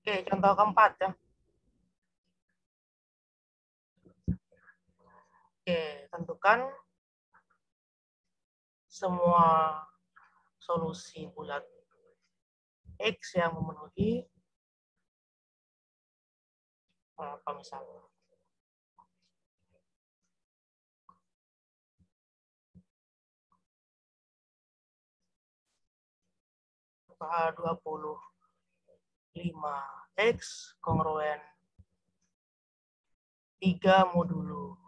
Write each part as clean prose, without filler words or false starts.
Oke, contoh keempat ya. Oke, tentukan semua solusi bulat X yang memenuhi apa misalnya. Apakah 25X kongruen 3 modulo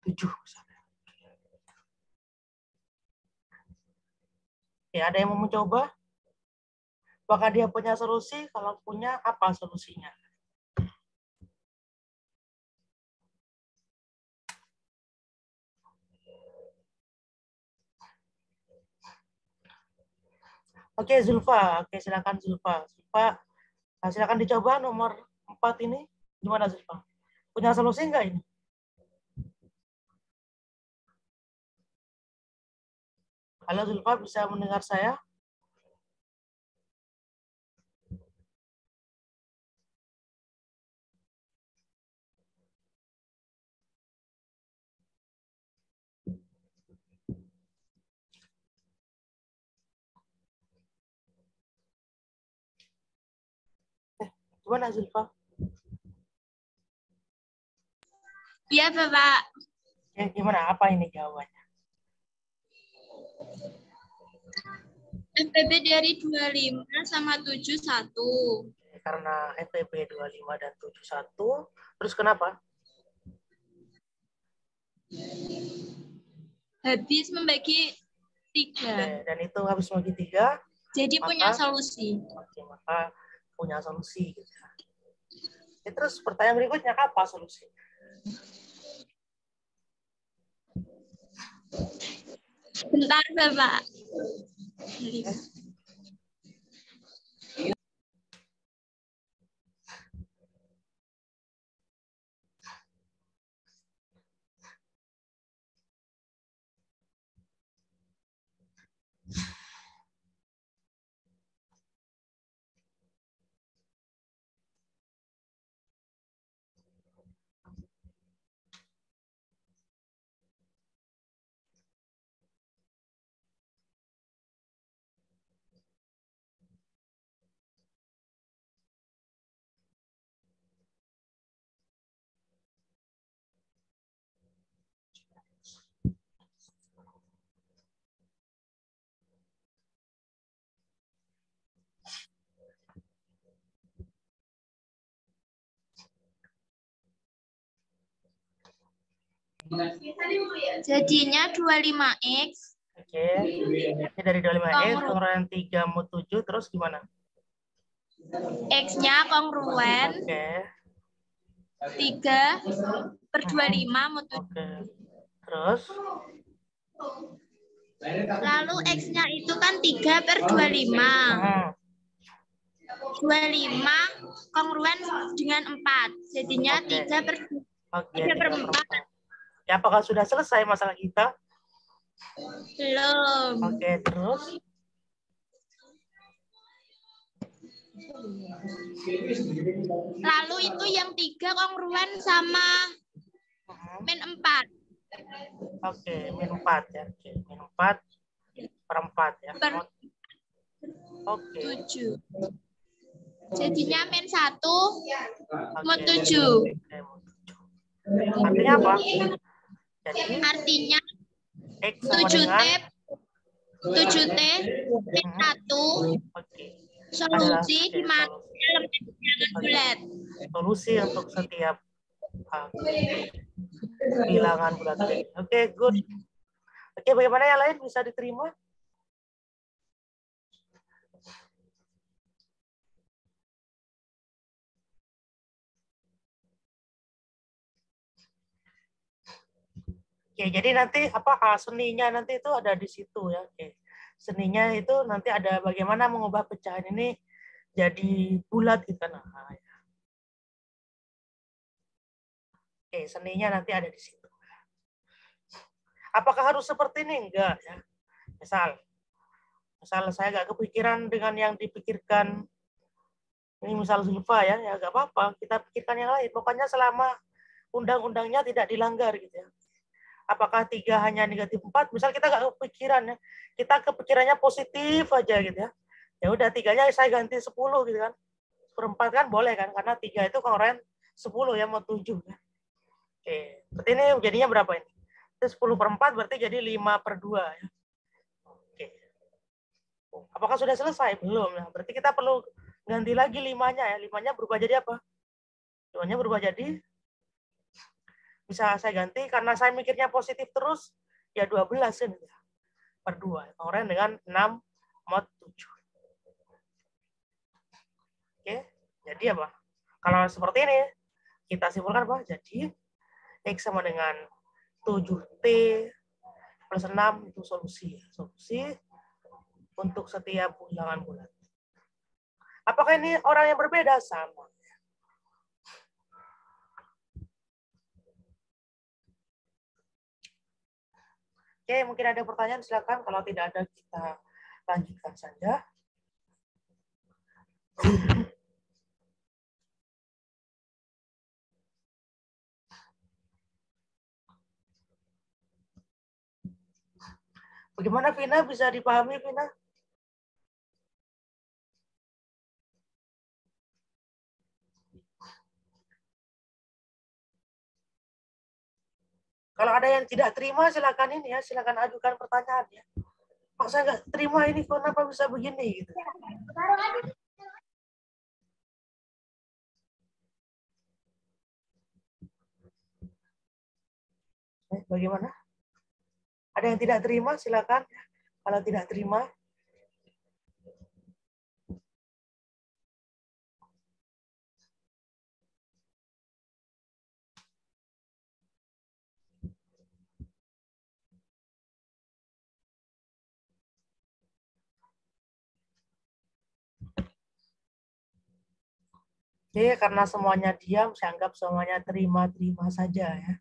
7 misalnya. Ya, ada yang mau mencoba? Apakah dia punya solusi? Kalau punya, apa solusinya? Oke, Zulfa. Oke, silakan Zulfa. Zulfa, silakan dicoba nomor 4 ini. Gimana Zulfa? Punya solusi enggak ini? Halo Zulfa, bisa mendengar saya? Gimana Zulfa? Iya, Bapak. Ya, gimana? Apa ini jawabannya? FPB dari 25 sama 71. Karena FPB 25 dan 71. Terus kenapa? Habis membagi 3. Oke, dan itu habis bagi 3. Jadi maka, punya solusi. Oke, maka punya solusi. Gitu. Terus pertanyaan berikutnya, apa solusi? Bentar, Bapak. Jadinya 25X. Oke. Ini dari 25X, kongruen 3 mod 7, terus gimana? X-nya kongruen. Oke. 3 per 25 mod 7. Oke. Terus? Lalu X-nya itu kan 3 per 25. 25 kongruen dengan 4. Jadinya 3 per 4. Ya, apakah sudah selesai masalah kita? Belum. Oke, terus? Lalu itu yang 3 kongruen sama min 4. Oke, min 4 ya. Oke, min 4 per 4 ya. Oke. 7. Jadinya min 1 mod 7. Artinya apa? Jadi, artinya X sama 7T min 1 solusi di mana elemen bulat. Solusi untuk setiap bilangan bulat. Oke, good. Oke, bagaimana yang lain bisa diterima? Oke, jadi nanti apa seninya nanti itu ada di situ ya. Oke. Seninya itu nanti ada bagaimana mengubah pecahan ini jadi bulat gitu kan. Nah, ya. Oke, seninya nanti ada di situ. Apakah harus seperti ini? Enggak ya. Misal saya nggak kepikiran dengan yang dipikirkan Ini misal Zulfa ya nggak apa-apa, kita pikirkan yang lain. Pokoknya selama undang-undangnya tidak dilanggar gitu ya. Apakah 3 hanya negatif 4? Misal kita nggak kepikiran ya, kita kepikirannya positif aja gitu ya. Ya udah 3-nya saya ganti 10 gitu kan. 1/4 kan boleh kan, karena 3 itu kongruent 10 ya, mau 7 ya. Oke, berarti ini jadinya berapa ini? Itu 10/4 berarti jadi 5/2 ya. Oke. Apakah sudah selesai? Belum. Nah, berarti kita perlu ganti lagi 5-nya ya. 5-nya berubah jadi apa? 5-nya berubah jadi, bisa saya ganti karena saya mikirnya positif terus, ya 12 kan ya. Per 2. Kongruent dengan 6 mod 7. Oke, jadi apa? Kalau seperti ini, kita simpulkan apa? Jadi, X sama dengan 7T plus 6 itu solusi. Solusi untuk setiap ulangan bulat. Apakah ini orang yang berbeda? Sama. Oke, mungkin ada pertanyaan, silakan. Kalau tidak ada, kita lanjutkan saja. Bagaimana, Vina? Bisa dipahami, Vina? Kalau ada yang tidak terima, silakan ini ya, silakan ajukan pertanyaan ya. Pak, saya nggak terima ini, kenapa bisa begini? Gitu. Bagaimana? Ada yang tidak terima, silakan. Kalau tidak terima, oke, karena semuanya diam, saya anggap semuanya terima-terima saja ya.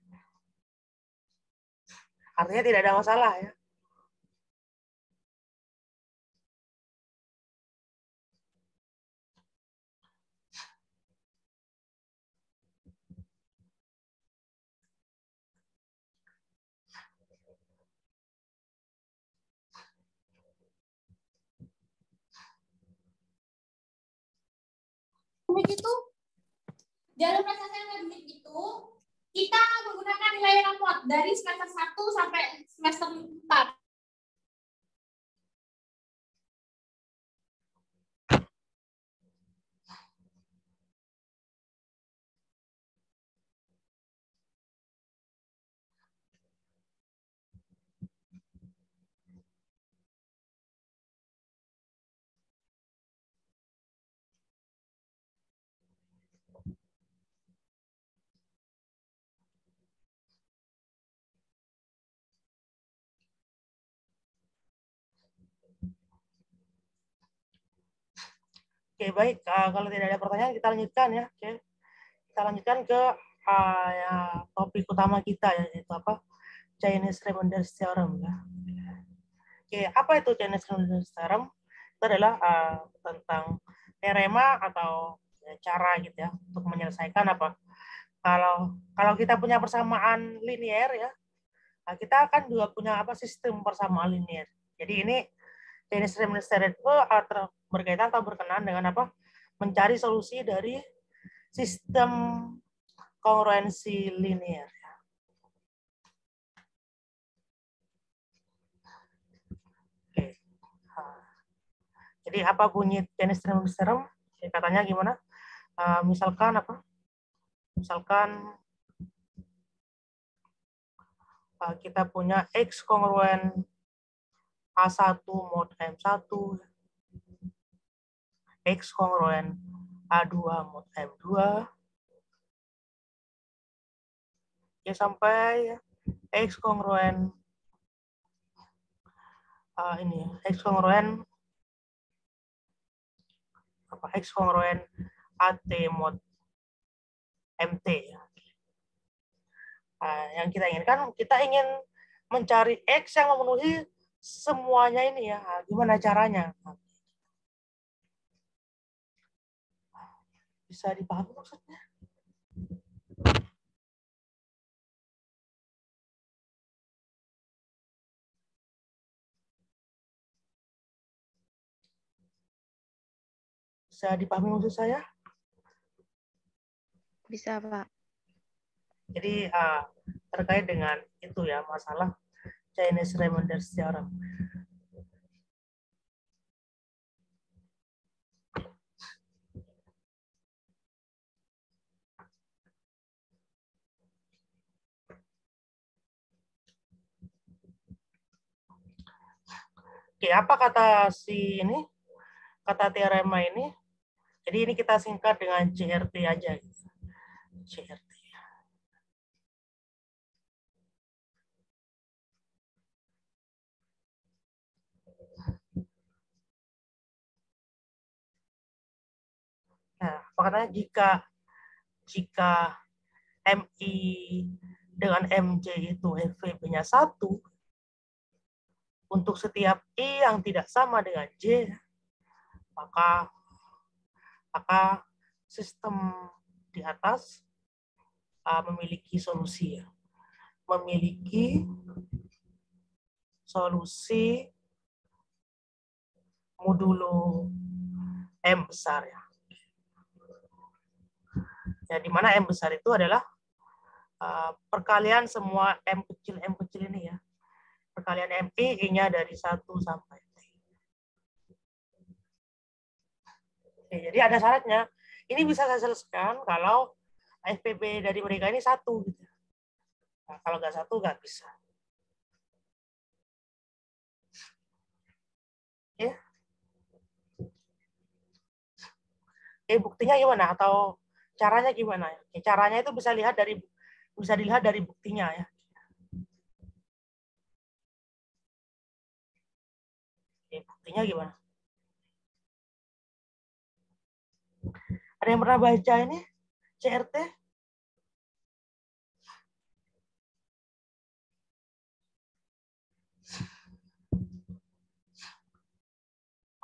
Artinya tidak ada masalah ya. Itu jalur prestasi akademik itu kita menggunakan nilai rapot dari semester 1 sampai semester 4. Oke, baik. Kalau tidak ada pertanyaan, kita lanjutkan ya. Oke. Kita lanjutkan ke ya, topik utama kita ya, yaitu apa? Chinese Remainder Theorem ya. Oke, apa itu Chinese Remainder Theorem? Itu adalah tentang teorema atau ya, cara gitu ya untuk menyelesaikan apa? Kalau kita punya persamaan linier ya, kita akan juga punya apa sistem persamaan linier. Jadi ini Chinese Remainder Theorem itu berkaitan atau berkenaan dengan apa? Mencari solusi dari sistem kongruensi linier. Oke. Jadi apa bunyi Chinese Remainder Theorem? Katanya gimana? Misalkan apa? Misalkan kita punya X kongruen A1 mod M1, X kongruen A2 mod M2, ya sampai X kongruen ini X kongruen apa X kongruen AT mod MT. Yang kita inginkan, kita ingin mencari X yang memenuhi semuanya ini ya. Gimana caranya? Bisa dipahami maksudnya? Bisa dipahami maksud saya? Bisa, Pak. Jadi terkait dengan itu ya, masalah Chinese Remainder Theorem. Oke, apa kata si ini? Kata teorema ini. Jadi ini kita singkat dengan CRT aja. CRT. Nah, apa katanya jika MI dengan MJ itu FVB-nya 1, untuk setiap I yang tidak sama dengan J, maka sistem di atas memiliki solusi ya. Memiliki solusi modulo M besar ya. Ya, di mana M besar itu adalah perkalian semua M kecil ini ya. Perkalian MI, I-nya dari 1 sampai T. Oke, jadi ada syaratnya. Ini bisa saya selesaikan kalau FPB dari mereka ini 1. Gitu. Nah, kalau nggak 1, nggak bisa. Oke. Oke, buktinya gimana? Atau caranya gimana? Oke, caranya itu bisa dilihat dari buktinya ya. Oke, buktinya gimana? Ada yang pernah baca ini CRT?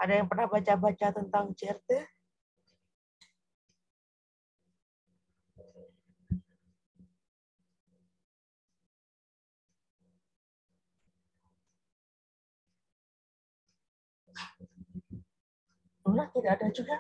Ada yang pernah baca-baca tentang CRT? Enggak, tidak ada juga.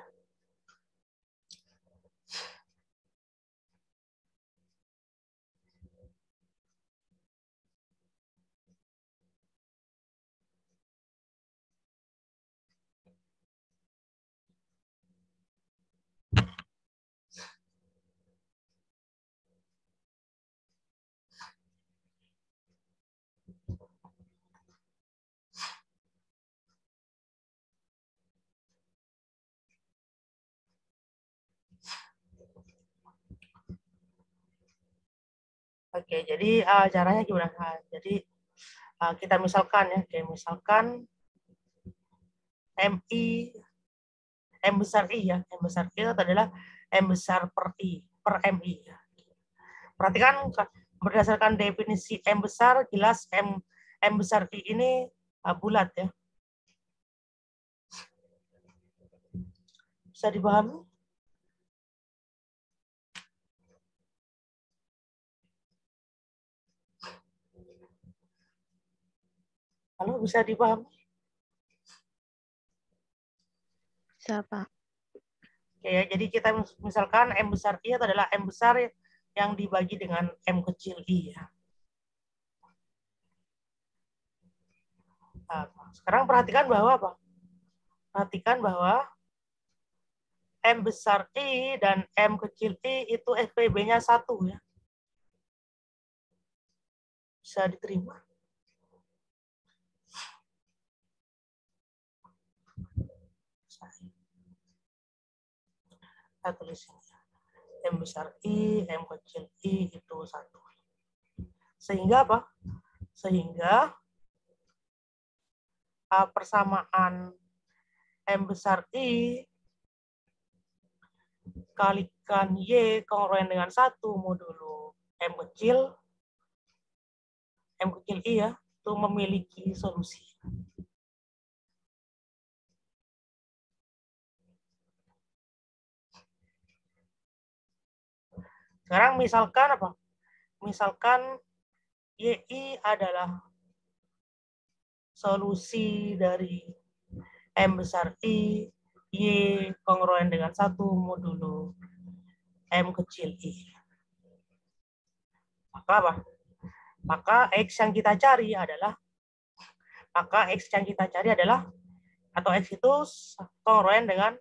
Oke, jadi caranya gimana? Jadi kita misalkan ya, kayak misalkan MI, M besar I ya, M besar I itu adalah M besar per I, per MI. Ya. Perhatikan berdasarkan definisi M besar, jelas M besar I ini bulat ya. Bisa dipahami? Halo, bisa dipahami? Bisa, Pak. Oke, ya, jadi kita misalkan M besar I adalah M besar yang dibagi dengan M kecil I ya. Nah, sekarang perhatikan bahwa apa? Perhatikan bahwa M besar I dan M kecil I itu FPB-nya 1 ya. Bisa diterima? Saya tulis ini. M besar I, M kecil I itu 1. Sehingga apa? Sehingga persamaan M besar I kalikan Y kongruen dengan 1 modulo M kecil I ya, itu memiliki solusi. Sekarang misalkan apa? Misalkan YI adalah solusi dari M besar I, Y kongruen dengan 1 modulo M kecil I. Maka apa? Maka X yang kita cari adalah atau X itu kongruen dengan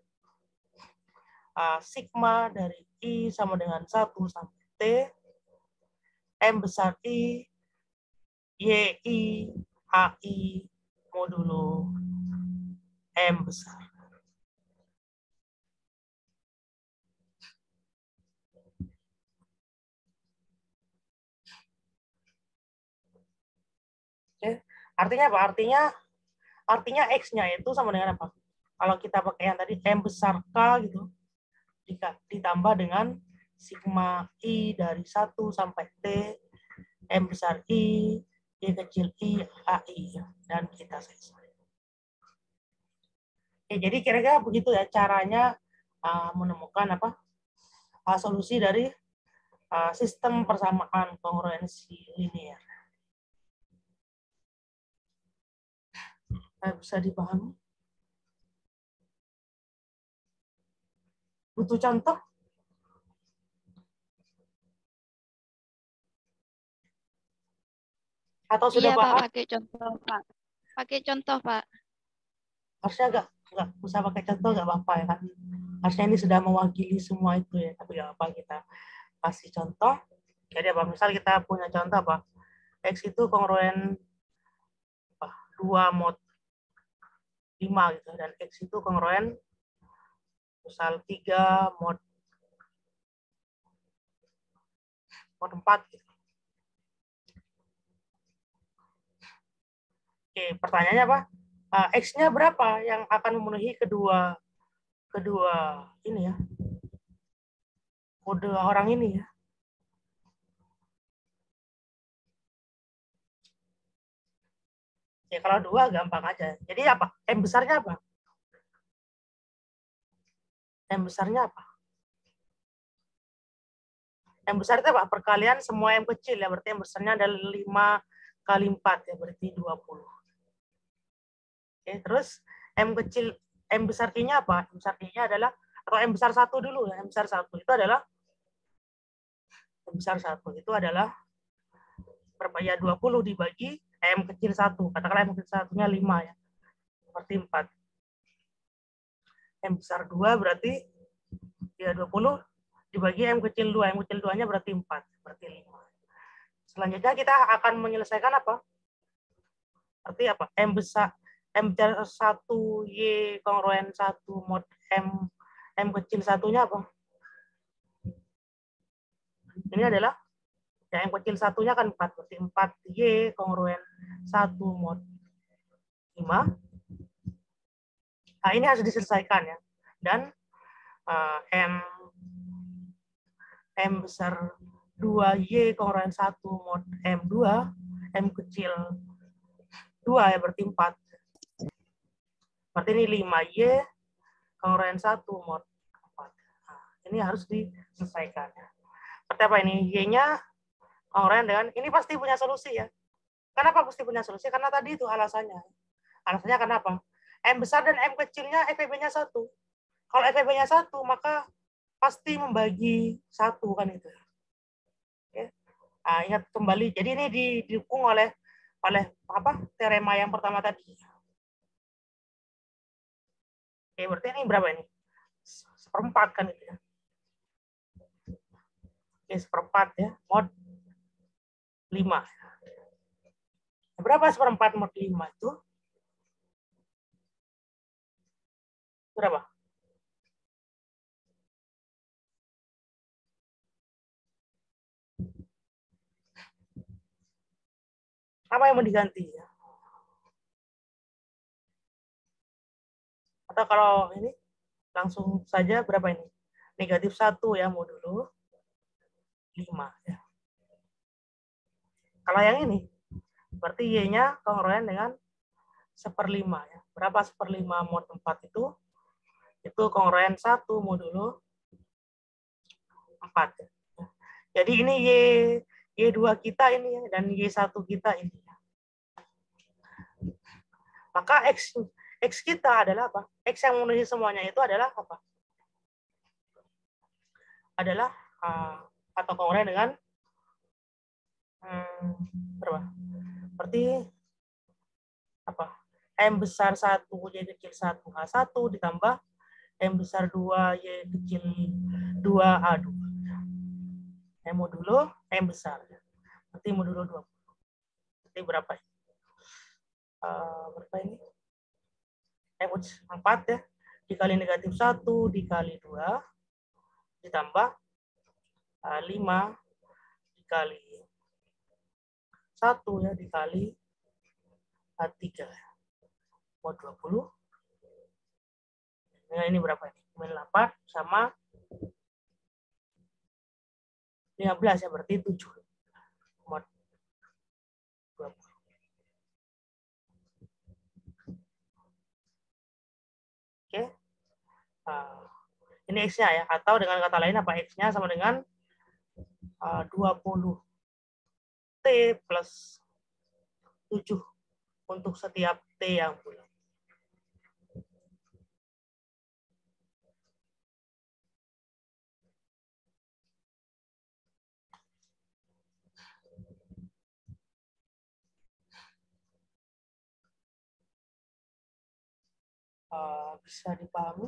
sigma dari I sama dengan 1 sampai T, M besar I, YI, AI, modulo M besar. Oke. Artinya apa? Artinya X-nya itu sama dengan apa? Kalau kita pakai yang tadi M besar K gitu, ditambah dengan sigma I dari 1 sampai T, M besar I, Y kecil I, AI, dan kita selesai. Oke, jadi kira-kira begitu ya caranya menemukan solusi dari sistem persamaan kongruensi linear. Bisa dipahami? Butuh contoh? Atau sudah Iya, paham? Pak, pakai contoh, Pak. Pakai contoh, Pak. Harusnya nggak usah pakai contoh, nggak apa-apa ya kan. Harusnya ini sudah mewakili semua itu ya, tapi nggak apa, kita kasih contoh. Jadi apa? Misal kita punya contoh apa? X itu kongruen 2 mod 5 gitu, dan X itu kongruen misal 3 mod 4 gitu. Oke, pertanyaannya apa? X-nya berapa yang akan memenuhi kedua ini ya, kode orang ini ya. Ya kalau 2 gampang aja. Jadi apa? M besarnya apa? M besarnya apa? M besar itu apa? Perkalian semua M kecil ya. Berarti M besarnya adalah 5 kali 4 ya. Berarti 20. Oke, terus M besar I-nya apa? M besar I-nya adalah, atau M besar 1 dulu ya. M besar 1 itu adalah berapa ya? 20 dibagi M kecil 1. Katakanlah M kecil 1-nya 5 ya. Berarti 4. M besar 2 berarti ya 20 dibagi M kecil 2. M kecil 2-nya berarti 4. Berarti 5. Selanjutnya kita akan menyelesaikan apa? Berarti apa? M besar 1 Y kongruen 1 mod M kecil 1-nya apa? Ini adalah ya, M kecil 1-nya kan 4. Berarti 4 Y kongruen 1 mod 5. Nah, ini harus diselesaikan ya. Dan M besar 2 Y kongruen 1 mod M2, M kecil 2 ya, berarti 4. Berarti ini 5Y kongruen 1 mod 4. Nah, ini harus diselesaikan ya. Berarti apa ini? Y-nya kongruen dengan, ini pasti punya solusi ya. Kenapa pasti punya solusi? Karena tadi itu alasannya. Alasannya kenapa? M besar dan M kecilnya FEB-nya 1. Kalau FEB-nya 1, maka pasti membagi 1 kan itu. Oke. Nah, ingat kembali. Jadi ini didukung oleh teorema yang pertama tadi. Oke, berarti ini berapa ini? 1/4 kan itu ya. Oke, 1/4 ya, mod 5. Berapa 1/4 mod 5 itu? Berapa? Apa yang mau diganti ya? Atau kalau ini langsung saja berapa ini? -1 ya, modulo 5 ya. Kalau yang ini berarti Y-nya kongruen dengan 1/5 ya. Berapa 1/5 mod 4 itu? Itu kongruen 1 modulo 4 ya. Jadi ini Y2 kita ini ya, dan Y1 kita ini. Maka X kita adalah apa? X yang memenuhi semuanya itu adalah apa? Adalah atau kongruent dengan berapa? Berarti apa? M besar 1, Y kecil 1, H1 ditambah M besar 2, Y kecil 2, A2. M modulo M besar. Berarti modulo 20. Berarti berapa? Berapa ini? M 4 ya. Dikali negatif 1, dikali 2, ditambah 5, dikali 1 ya, dikali 3. Mau 20. Nah, ini berapa ini? 8 sama 15 ya, berarti 7. 20. Oke. Ini X-nya ya, atau dengan kata lain apa? X-nya sama dengan 20 T plus 7 untuk setiap T yang bulat. Bisa dipahami?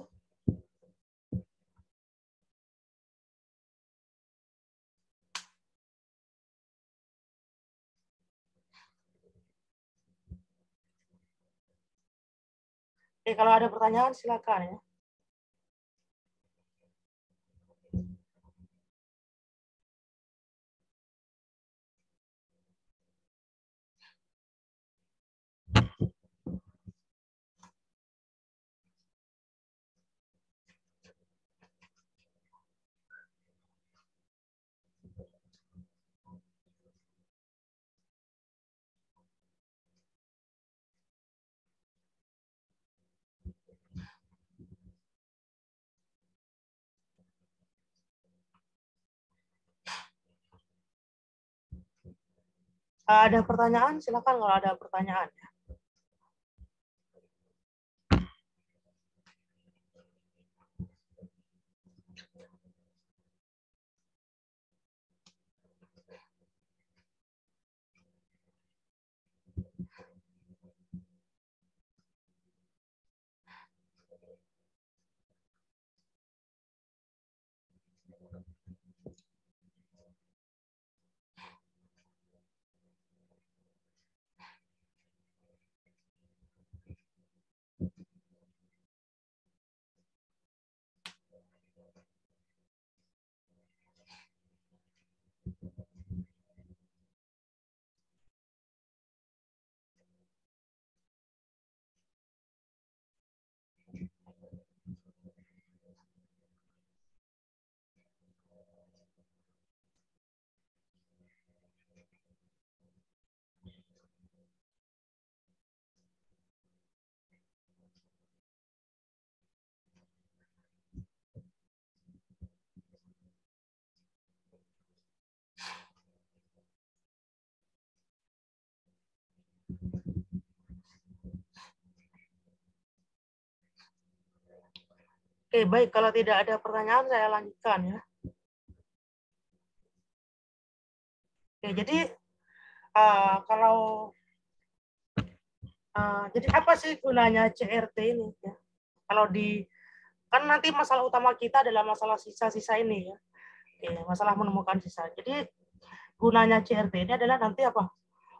Oke, kalau ada pertanyaan silakan ya. Ada pertanyaan silakan kalau ada pertanyaan. Oke, baik. Kalau tidak ada pertanyaan, saya lanjutkan ya. Oke, jadi jadi apa sih gunanya CRT ini? Ya? Kalau kan nanti masalah utama kita adalah masalah sisa-sisa ini ya. Oke, masalah menemukan sisa. Jadi gunanya CRT ini adalah nanti apa?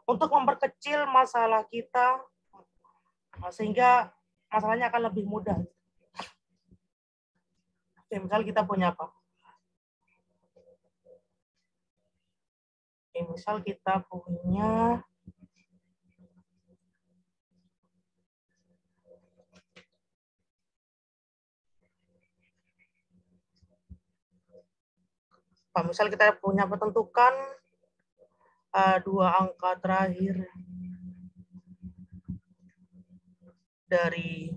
Untuk memperkecil masalah kita sehingga masalahnya akan lebih mudah. Oke, misal kita punya apa? Oke, misal kita punya misal kita punya tentukan 2 angka terakhir dari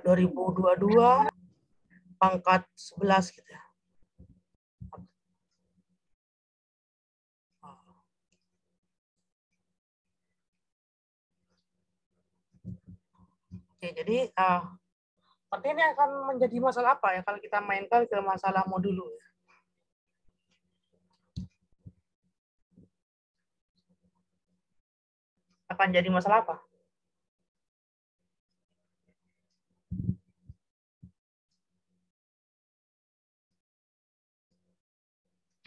2022 pangkat 11 gitu ya. Oke, jadi seperti ini akan menjadi masalah apa ya kalau kita mainkan ke masalah modulo. Akan jadi masalah apa?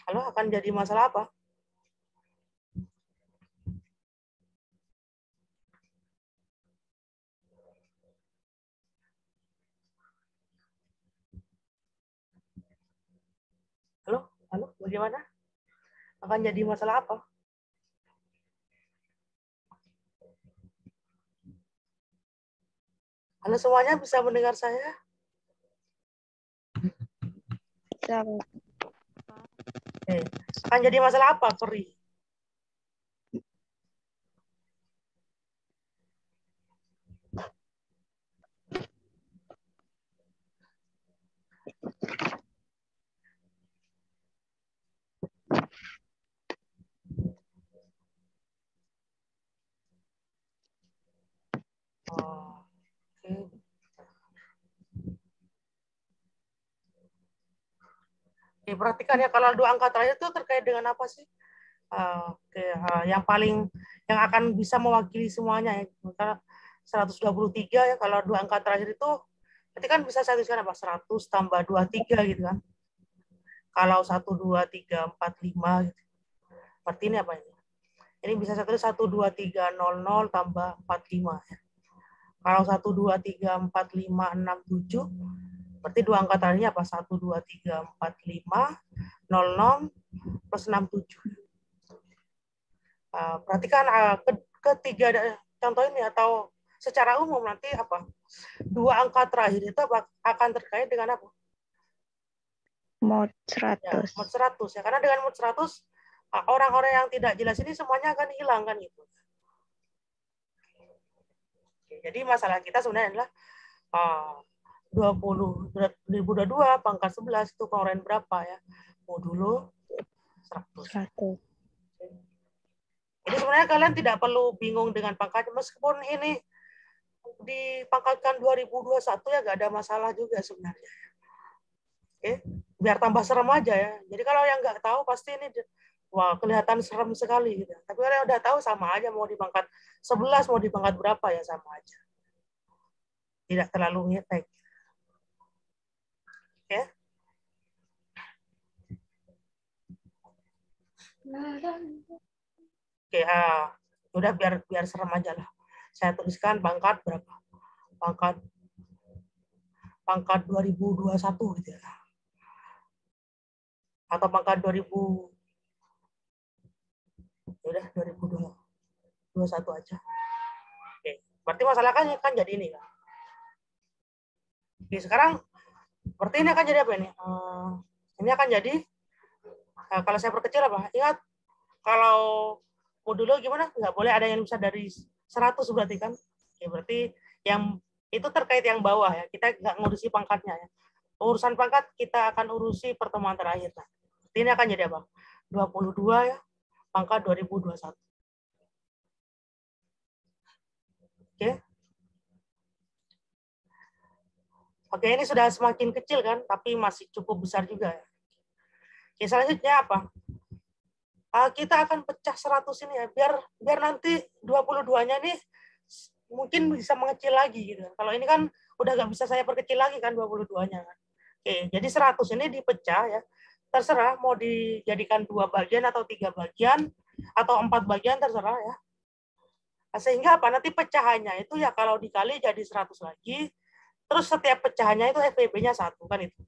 Halo, akan jadi masalah apa? Halo, halo, bagaimana? Akan jadi masalah apa? Halo semuanya, bisa mendengar saya? Bisa, Pak. Oke. Akan jadi masalah apa, Peri? Oh, oke. Oke, perhatikan ya, kalau dua angka terakhir itu terkait dengan apa sih? Oke, yang paling yang akan bisa mewakili semuanya ya. Maka 123 ya, kalau dua angka terakhir itu berarti kan bisa saya tuliskan apa? 100 tambah 23 gitu kan. Kalau 1 2 3 4 5 gitu. Berarti ini apa ini? Ini bisa saya tulis 1 2 3 0 0 tambah 45 ya. Kalau 1 2 3 4 5 6 7 berarti dua angka terakhirnya apa? 1 2 3 4 5 0 0 plus 6 7. Perhatikan ketiga contoh ini atau secara umum nanti apa? Dua angka terakhir itu akan terkait dengan apa? Mod Ya, 100. mod 100 ya. Karena dengan mod 100 orang-orang yang tidak jelas ini semuanya akan hilang kan itu. Jadi masalah kita sebenarnya adalah 2022 pangkat 11 itu kongruent berapa ya? Modulo 100. 100. Jadi sebenarnya kalian tidak perlu bingung dengan pangkat, meskipun ini dipangkatkan 2021 ya nggak ada masalah juga sebenarnya. Oke, biar tambah serem aja ya. Jadi kalau yang nggak tahu pasti ini wah kelihatan serem sekali gitu. Tapi kalau yang udah tahu sama aja mau di pangkat 11 mau di pangkat berapa ya sama aja. Tidak terlalu ngetek. Oke. Oke, udah biar serem aja lah. Saya tuliskan pangkat berapa? Pangkat 2021 gitu ya. Atau pangkat 2000 udah 2021 aja. Oke. Berarti masalah kan jadi ini kan. Oke, sekarang berarti ini akan jadi apa ini? Ini akan jadi kalau saya perkecil apa? Ingat kalau modulo gimana? Nggak boleh ada yang bisa dari 100 berarti kan? Oke, berarti yang itu terkait yang bawah ya. Kita nggak ngurusi pangkatnya ya. Urusan pangkat kita akan urusi pertemuan terakhir. Nah, ini akan jadi apa? 22 ya, pangkat 2021. Oke. Oke, ini sudah semakin kecil kan, tapi masih cukup besar juga ya. Oke, selanjutnya apa? Kita akan pecah 100 ini ya, biar nanti 22-nya nih mungkin bisa mengecil lagi gitu. Kalau ini kan udah nggak bisa saya perkecil lagi kan 22-nya kan. Oke, jadi 100 ini dipecah ya. Terserah mau dijadikan 2 bagian atau 3 bagian atau 4 bagian terserah ya. Sehingga apa? Nanti pecahannya itu ya kalau dikali jadi 100 lagi, terus setiap pecahannya itu FVB-nya 1 kan itu.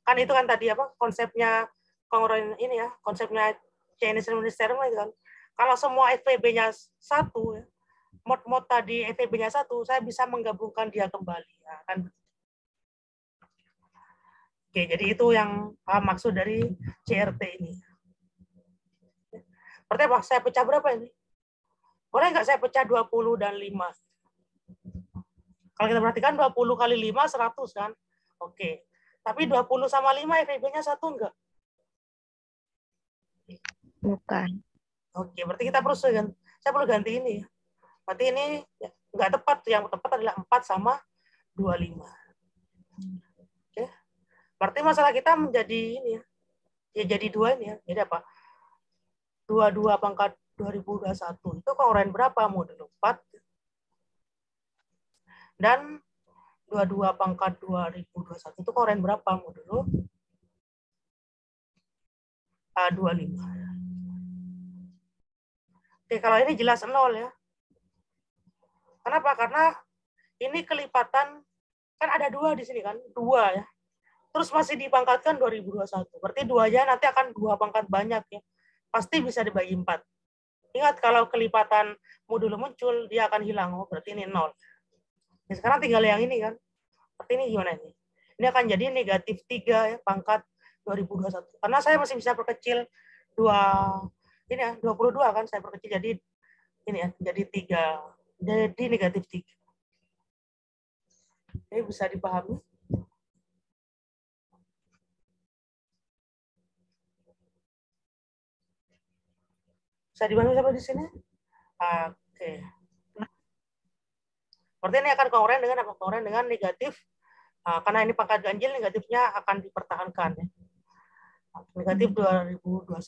Kan itu kan tadi apa? Konsepnya kongruent ini ya, konsepnya Chinese Remunerative Theorem itu kan. Kalau semua FVB-nya 1 ya, mod tadi FVB-nya 1, saya bisa menggabungkan dia kembali ya, kan. Oke, jadi itu yang maksud dari CRT ini. Berarti apa? Saya pecah berapa ini? Boleh nggak saya pecah 20 dan 5? Kalau kita perhatikan 20 kali 5, 100 kan? Oke. Tapi 20 sama 5 FVB-nya 1 enggak? Bukan. Oke, berarti kita perlu saya perlu ganti ini. Berarti ini ya, nggak tepat. Yang tepat adalah 4 sama 25. Oke. Berarti masalah kita menjadi ini ya. Ya jadi 2 ini ya. Jadi apa? 22 pangkat 2021 itu kongruent berapa? Modulo 4. Dan 22 pangkat 2021 itu kongruent berapa? Modulo 25. Oke, kalau ini jelas 0 ya. Kenapa? Karena ini kelipatan, kan ada 2 di sini kan, 2 ya. Terus masih dipangkatkan 2021. Berarti 2-nya nanti akan 2 pangkat banyak ya. Pasti bisa dibagi 4. Ingat kalau kelipatan modulo muncul, dia akan hilang. Oh, berarti ini 0. Nah, sekarang tinggal yang ini kan. Berarti ini gimana ini? Ini akan jadi negatif 3 ya, pangkat 2021. Karena saya masih bisa perkecil 2, ini ya, 22 kan, saya perkecil jadi ini ya, jadi 3. Jadi negatif 3. Ini bisa dipahami? Bisa dipahami sampai di sini? Oke. Berarti ini akan kongruent dengan apa? Kongruent dengan negatif. Karena ini pangkat ganjil, negatifnya akan dipertahankan. Ya. Negatif 2021.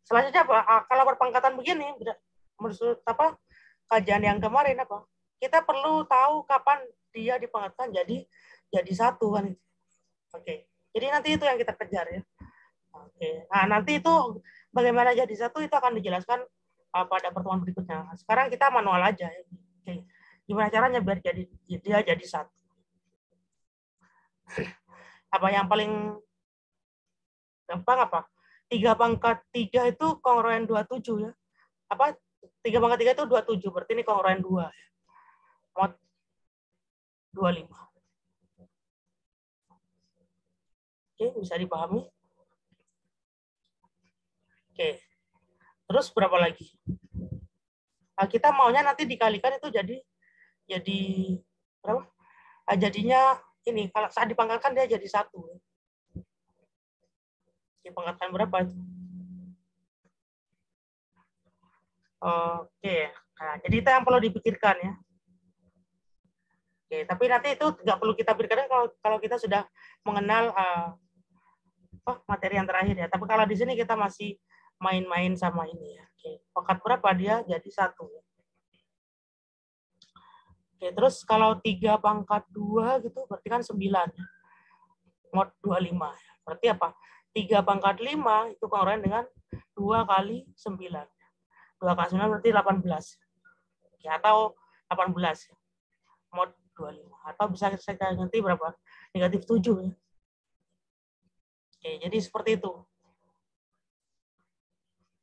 Selanjutnya apa? Kalau berpangkatan begini, menurut apa? Kajian yang kemarin apa? Kita perlu tahu kapan dia dipangkatkan jadi 1 kan. Oke. Jadi nanti itu yang kita kejar ya. Oke. Nah, nanti itu bagaimana jadi 1 itu akan dijelaskan pada pertemuan berikutnya. Sekarang kita manual aja ya. Oke. Gimana caranya biar dia jadi 1? Apa yang paling gampang apa? 3 pangkat 3 itu kongruent 27 ya. Apa? 3 pangkat 3 itu 27, berarti ini kongruent 2 ya. Mod 25. Oke, bisa dipahami? Oke. Terus berapa lagi? Nah, kita maunya nanti dikalikan itu jadi berapa? Nah, jadinya ini kalau saat dipangkatkan dia jadi 1. Dipangkatkan berapa itu? Oke. Nah, jadi itu yang perlu dipikirkan ya. Oke, tapi nanti itu nggak perlu kita pikirkan kalau kita sudah mengenal materi yang terakhir ya. Tapi kalau di sini kita masih main-main sama ini ya. Oke, pangkat berapa dia jadi 1. Oke, terus kalau 3 pangkat 2 gitu berarti kan 9. Mod 25. Berarti apa? 3 pangkat 5 itu kongruent dengan 2 kali 9. 2 kali 9 berarti 18. Oke, atau 18. Mod 25. Atau bisa saya ganti berapa? Negatif 7 ya. Oke, jadi seperti itu.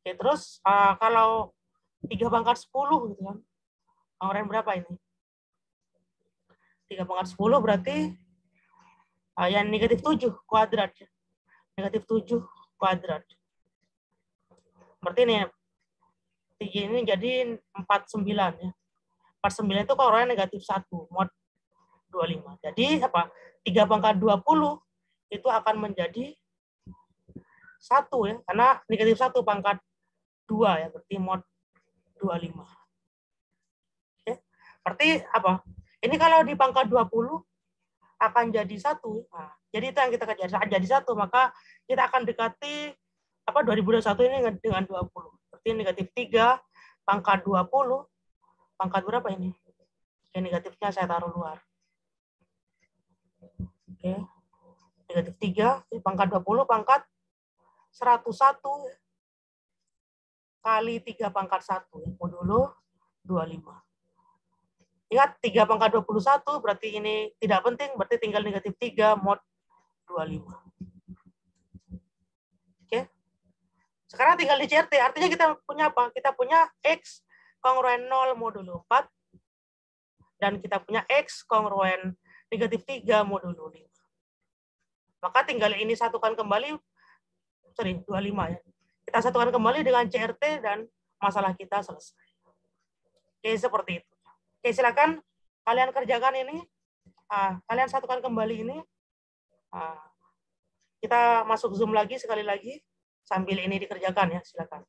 Oke, terus kalau 3 pangkat 10 gitu kan. Kongruent berapa ini? 3 pangkat 10 berarti yang negatif 7 kuadrat. Negatif 7 kuadrat. Berarti ini jadi 49 ya. 49 itu kongruent negatif 1 mod 25. Jadi apa? 3 pangkat 20 itu akan menjadi 1 ya. Karena negatif 1 pangkat 2 ya. Berarti mod 25. Oke. Berarti apa? Ini kalau di pangkat 20 akan jadi 1. Nah, jadi itu yang kita kejar. Saat jadi 1, maka kita akan dekati 2021 ini dengan 20. Berarti negatif 3 pangkat 20. Pangkat berapa ini? Oke, negatifnya saya taruh luar. Oke. Negatif 3 pangkat 20 pangkat 101 kali 3 pangkat 1 modulo 25. Ingat 3 pangkat 21 berarti ini tidak penting, berarti tinggal negatif 3 mod 25. Oke. Sekarang tinggal di CRT, artinya kita punya apa? Kita punya X kongruent 0 modulo 4 dan kita punya X kongruent negatif 3 modulo 5. Maka tinggal ini satukan kembali, 25 ya. Kita satukan kembali dengan CRT dan masalah kita selesai. Oke, seperti itu. Oke, silakan kalian kerjakan ini. Kalian satukan kembali ini. Kita masuk Zoom lagi sekali lagi sambil ini dikerjakan ya, silakan.